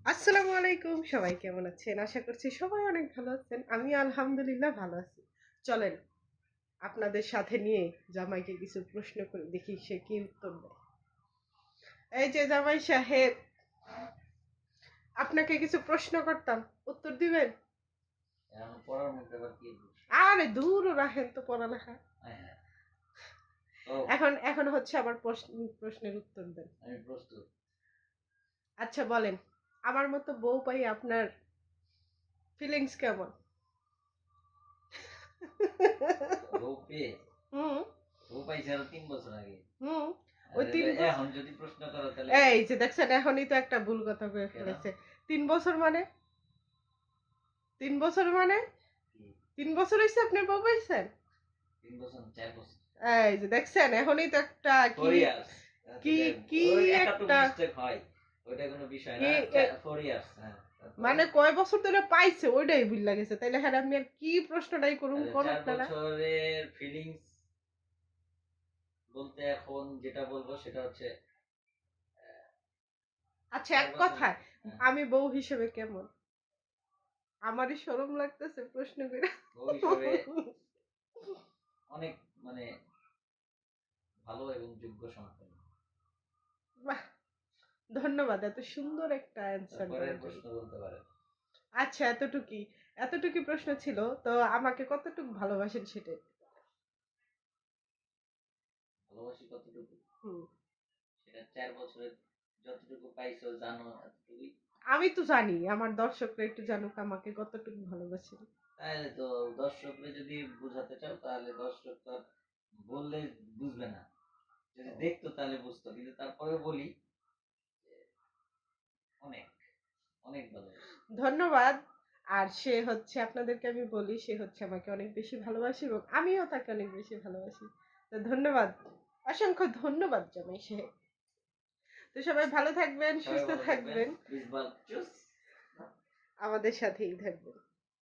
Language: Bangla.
আসসালামু আলাইকুম, সবাই কেমন আছেন? আশা করছি সবাই অনেক ভালো আছেন। আমি আলহামদুলিল্লাহ ভালো আছি। চলেন আপনাদের সাথে নিয়ে জামাইকে কিছু প্রশ্ন করে দেখি সে কি উত্তর দেয়। এই যে জামাই সাহেব, আপনাকে কিছু প্রশ্ন করতাম, উত্তর দিবেন? পড়ার মধ্যে আবার কি আরে দূর রাখেন তো পড়ালেখা। এখন এখন হচ্ছে আবার প্রশ্নের উত্তর দেন। আমি প্রস্তুত। আচ্ছা বলেন, আমার মতো বউ পাই আপনার ফিলিংস কেমন? বউ পেয়ে হুম বউ পাইছে আরো 3 বছর আগে। হুম ওই 3 এখন যদি প্রশ্ন করো তাহলে এই যে দেখছেন এখনই তো একটা ভুল কথা কয়ে ফেলেছে। 3 বছর মানে 3 বছর মানে কি 3 বছর হয়েছে আপনি বউ পাইছেন? 3 বছর 4 বছর এই যে দেখছেন এখনই তো একটা 4 ইয়ার্স কি কি ওই একটা একটা মিস্টেক হয়, ওইটা কোনো বিষয় কি না। এ- 4 ইয়ার্স। হ্যাঁ, মানে কয় বছর ধরে পাইছে ওইটাই ভুল লাগেছে, তাইলে হ্যাঁ আমি আর কি প্রশ্নটাই করুন কোন 4 আপনারা। বছরের ফিলিংস বলতে এখন যেটা বলবো সেটা হচ্ছে আচ্ছা 4 এক বছর। কথায় হ্যাঁ, আমি বউ হিসেবে কেমন? আমারই শরম লাগতেছে প্রশ্ন করে। বউ হিসেবে অনেক মানে ভালো এবং যোগ্য সন্তান। বাহ, ধন্যবাদ এত সুন্দর একটা অ্যান্সার তারপরে দেওয়ার জন্য। প্রশ্ন বলতে পারেন। আচ্ছা এতটুকুই, এতটুকুই প্রশ্ন ছিল। তো আমাকে কতটুকু ভালোবাসেন সেটাই। ভালোবাসি কতটুকু হুম। সেটা 4 বছরের যতটুকু পাইছো জানো এতটুকুই। আমি তো জানি, আমার দর্শকরা একটু জানুক আমাকে কতটুকু ভালোবাসেন। তাহলে তো দর্শকরা যদি বুঝাতে চাও তাহলে দর্শক তো আর বললে বুঝবে না, যদি দেখতো তাহলে বুঝতো, কিন্তু তারপরে বলি যে অনেক অনেক ভালোবাসি। ধন্যবাদ। আর সে হচ্ছে আপনাদেরকে আমি বলি সে হচ্ছে আমাকে অনেক বেশি ভালোবাসে এবং আমিও তাকে অনেক বেশি ভালোবাসি। তো ধন্যবাদ, অসংখ্য ধন্যবাদ জামাই সাহেব। তো সবাই ভালো থাকবেন, সবাই সুস্থ ভালো থাকবেন। থাকবেন, মিসবাহ চুস। আমাদের সাথেই থাকবেন।